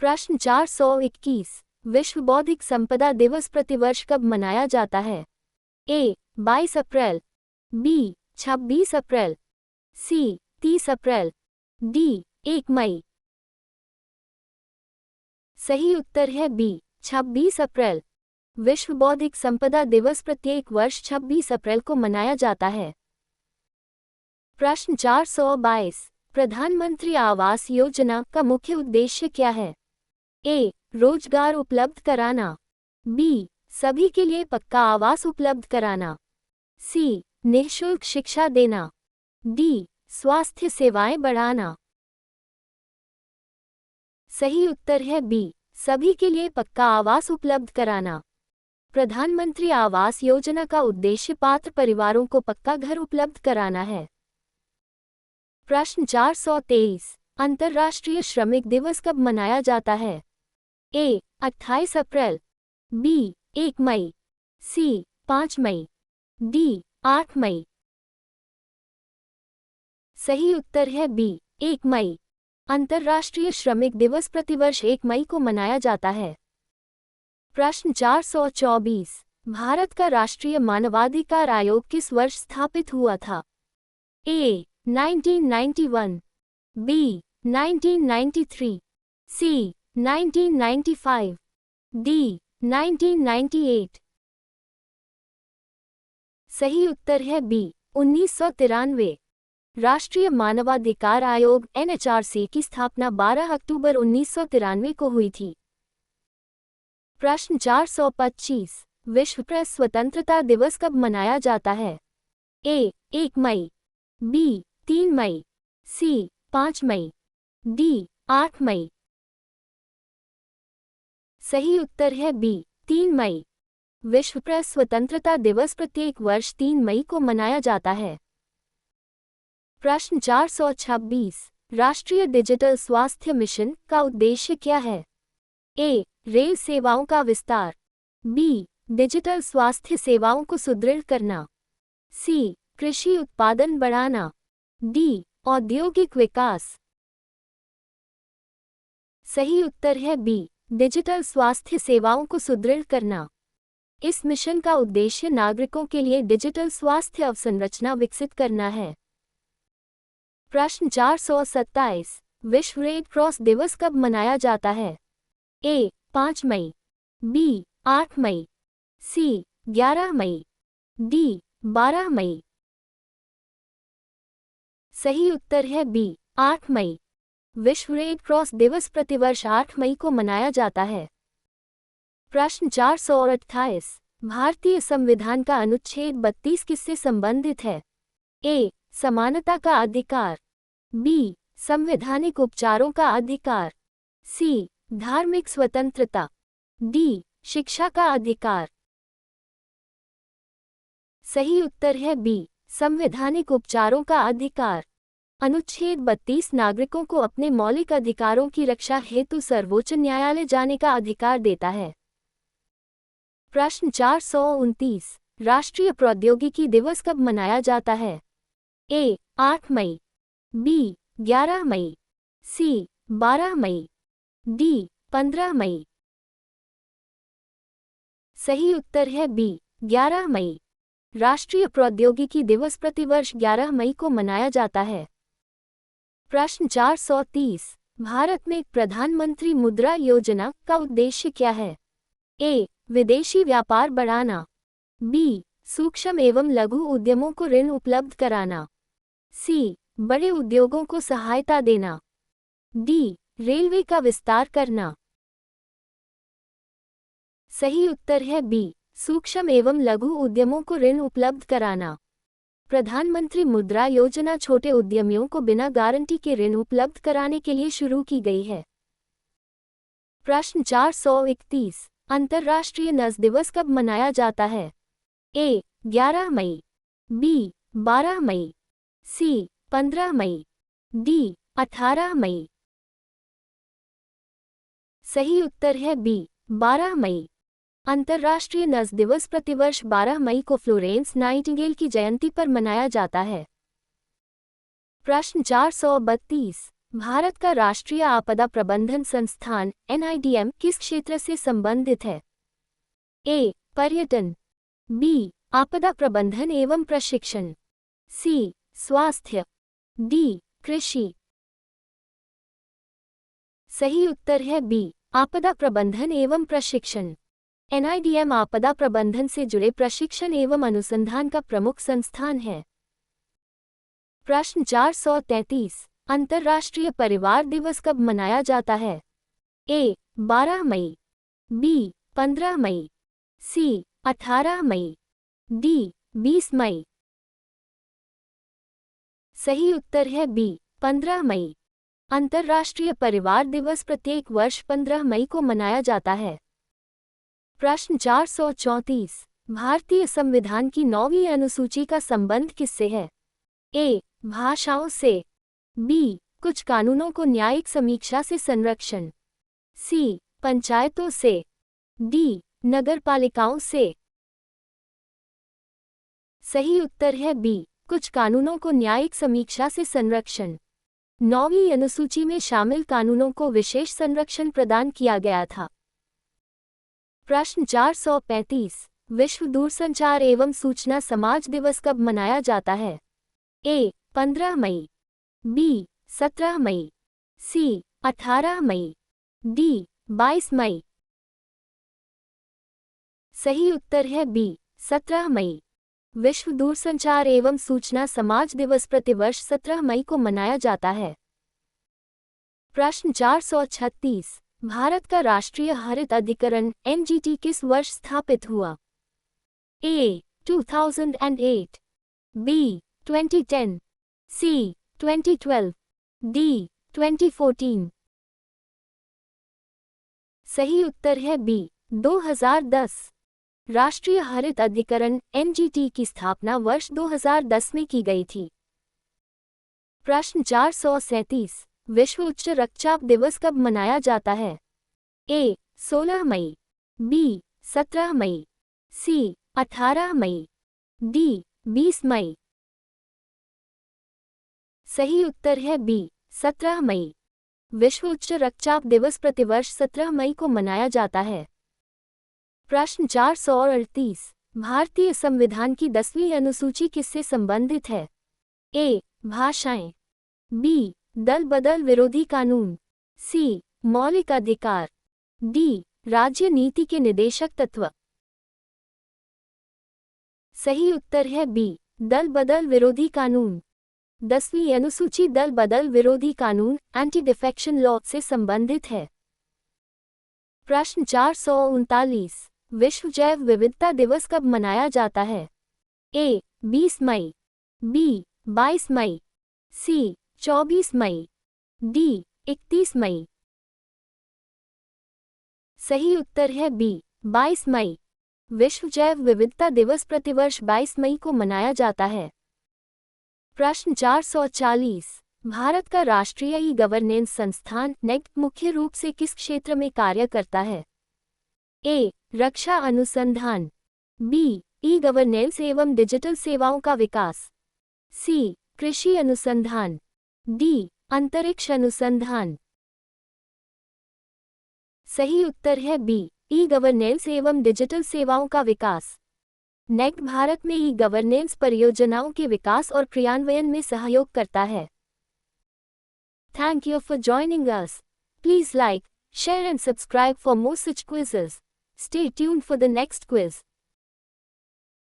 प्रश्न 421, विश्व बौद्धिक संपदा दिवस प्रतिवर्ष कब मनाया जाता है? ए 22 अप्रैल, बी 26 अप्रैल, सी 30 अप्रैल, डी 1 मई। सही उत्तर है बी 26 अप्रैल। विश्व बौद्धिक संपदा दिवस प्रत्येक वर्ष 26 अप्रैल को मनाया जाता है। प्रश्न 422, प्रधानमंत्री आवास योजना का मुख्य उद्देश्य क्या है? ए रोजगार उपलब्ध कराना, बी सभी के लिए पक्का आवास उपलब्ध कराना, सी निःशुल्क शिक्षा देना, डी स्वास्थ्य सेवाएं बढ़ाना। सही उत्तर है बी सभी के लिए पक्का आवास उपलब्ध कराना। प्रधानमंत्री आवास योजना का उद्देश्य पात्र परिवारों को पक्का घर उपलब्ध कराना है। प्रश्न 423, अंतर्राष्ट्रीय श्रमिक दिवस कब मनाया जाता है? ए 28 अप्रैल, बी 1 मई, सी 5 मई, डी 8 मई। सही उत्तर है बी 1 मई। अंतर्राष्ट्रीय श्रमिक दिवस प्रतिवर्ष 1 मई को मनाया जाता है। प्रश्न 424, भारत का राष्ट्रीय मानवाधिकार आयोग किस वर्ष स्थापित हुआ था? ए 1991, बी 1993, सी 1995, डी 1998। सही उत्तर है बी 1993। राष्ट्रीय मानवाधिकार आयोग एनएचआरसी की स्थापना 12 अक्टूबर 1993 को हुई थी। प्रश्न 425, विश्व प्रेस स्वतंत्रता दिवस कब मनाया जाता है? ए 1 मई, बी 3 मई, सी 5 मई, डी 8 मई। सही उत्तर है बी 3 मई। विश्व प्रेस स्वतंत्रता दिवस प्रत्येक वर्ष 3 मई को मनाया जाता है। प्रश्न 426, राष्ट्रीय डिजिटल स्वास्थ्य मिशन का उद्देश्य क्या है? ए रेल सेवाओं का विस्तार, बी डिजिटल स्वास्थ्य सेवाओं को सुदृढ़ करना, सी कृषि उत्पादन बढ़ाना, डी औद्योगिक विकास। सही उत्तर है बी डिजिटल स्वास्थ्य सेवाओं को सुदृढ़ करना। इस मिशन का उद्देश्य नागरिकों के लिए डिजिटल स्वास्थ्य अवसंरचना विकसित करना है। प्रश्न 427, विश्व रेड क्रॉस दिवस कब मनाया जाता है? ए 5 मई, बी 8 मई, सी 11 मई, डी 12 मई। सही उत्तर है बी 8 मई। विश्व रेड क्रॉस दिवस प्रतिवर्ष 8 मई को मनाया जाता है। प्रश्न 428, भारतीय संविधान का अनुच्छेद 32 किससे संबंधित है? ए समानता का अधिकार, बी संवैधानिक उपचारों का अधिकार, सी धार्मिक स्वतंत्रता, डी शिक्षा का अधिकार। सही उत्तर है बी संवैधानिक उपचारों का अधिकार। अनुच्छेद 32 नागरिकों को अपने मौलिक अधिकारों की रक्षा हेतु सर्वोच्च न्यायालय जाने का अधिकार देता है। प्रश्न 429, राष्ट्रीय प्रौद्योगिकी दिवस कब मनाया जाता है? ए 8 मई, बी 11 मई, सी 12 मई, डी 15 मई। सही उत्तर है बी 11 मई। राष्ट्रीय प्रौद्योगिकी दिवस प्रतिवर्ष 11 मई को मनाया जाता है। प्रश्न 430, भारत में प्रधानमंत्री मुद्रा योजना का उद्देश्य क्या है? ए विदेशी व्यापार बढ़ाना, बी सूक्ष्म एवं लघु उद्यमों को ऋण उपलब्ध कराना, सी बड़े उद्योगों को सहायता देना, डी रेलवे का विस्तार करना। सही उत्तर है बी सूक्ष्म एवं लघु उद्यमों को ऋण उपलब्ध कराना। प्रधानमंत्री मुद्रा योजना छोटे उद्यमियों को बिना गारंटी के ऋण उपलब्ध कराने के लिए शुरू की गई है। प्रश्न 431, अंतर्राष्ट्रीय नर्स दिवस कब मनाया जाता है? ए 11 मई, बी 12 मई, सी 15 मई, डी 18 मई। सही उत्तर है बी 12 मई। अंतर्राष्ट्रीय नर्स दिवस प्रतिवर्ष 12 मई को फ्लोरेंस नाइटिंगेल की जयंती पर मनाया जाता है। प्रश्न 432, भारत का राष्ट्रीय आपदा प्रबंधन संस्थान NIDM किस क्षेत्र से संबंधित है? ए. पर्यटन, बी. आपदा प्रबंधन एवं प्रशिक्षण, सी. स्वास्थ्य, डी. कृषि। सही उत्तर है बी. आपदा प्रबंधन एवं प्रशिक्षण। NIDM आपदा प्रबंधन से जुड़े प्रशिक्षण एवं अनुसंधान का प्रमुख संस्थान है। प्रश्न 433, अंतर्राष्ट्रीय परिवार दिवस कब मनाया जाता है? ए. 12 मई, बी. 15 मई, सी. 18 मई, डी. 20 मई। सही उत्तर है बी. 15 मई। अंतर्राष्ट्रीय परिवार दिवस प्रत्येक वर्ष 15 मई को मनाया जाता है। प्रश्न 434, भारतीय संविधान की 9वीं अनुसूची का संबंध किससे है? ए. भाषाओं से, बी. कुछ कानूनों को न्यायिक समीक्षा से संरक्षण, सी. पंचायतों से, डी. नगरपालिकाओं से। सही उत्तर है बी. कुछ कानूनों को न्यायिक समीक्षा से संरक्षण। 9वीं अनुसूची में शामिल कानूनों को विशेष संरक्षण प्रदान किया गया था। प्रश्न 435, विश्व दूरसंचार एवं सूचना समाज दिवस कब मनाया जाता है? ए. 15 मई, बी. 17 मई, सी. 18 मई, डी. 22 मई। सही उत्तर है बी. 17 मई। विश्व दूरसंचार एवं सूचना समाज दिवस प्रतिवर्ष 17 मई को मनाया जाता है। प्रश्न 436, भारत का राष्ट्रीय हरित अधिकरण NGT किस वर्ष स्थापित हुआ? ए. 2008, बी. 2010, सी. 2012, डी. 2014। सही उत्तर है बी. 2010। राष्ट्रीय हरित अधिकरण NGT की स्थापना वर्ष 2010 में की गई थी। प्रश्न 437, विश्व उच्च रक्तचाप दिवस कब मनाया जाता है? ए. 16 मई, बी. 17 मई, सी. 18 मई, डी. 20 मई। सही उत्तर है बी. 17 मई। विश्व उच्च रक्तचाप दिवस प्रतिवर्ष 17 मई को मनाया जाता है। प्रश्न 438, भारतीय संविधान की 10वीं अनुसूची किससे संबंधित है? ए. भाषाएं, बी. दल बदल विरोधी कानून, सी. मौलिक अधिकार, डी. राज्य नीति के निदेशक तत्व। सही उत्तर है बी. दल बदल विरोधी कानून। 10वीं अनुसूची दल बदल विरोधी कानून एंटी डिफेक्शन लॉ से संबंधित है। प्रश्न 439, विश्व जैव विविधता दिवस कब मनाया जाता है? ए. 20 मई, बी. 22 मई, सी. 24 मई, डी. 31 मई। सही उत्तर है बी. 22 मई। विश्व जैव विविधता दिवस प्रतिवर्ष 22 मई को मनाया जाता है। प्रश्न 440, भारत का राष्ट्रीय ई गवर्नेंस संस्थान नेक्ट मुख्य रूप से किस क्षेत्र में कार्य करता है? ए. रक्षा अनुसंधान, बी. ई गवर्नेंस एवं डिजिटल सेवाओं का विकास, सी. कृषि अनुसंधान, डी. अंतरिक्ष अनुसंधान। सही उत्तर है बी. ई गवर्नेंस एवं डिजिटल सेवाओं का विकास। नेक्ट भारत में ई गवर्नेंस परियोजनाओं के विकास और क्रियान्वयन में सहयोग करता है। Thank you for joining us. Please like, share and subscribe for more such quizzes. Stay tuned for the next quiz.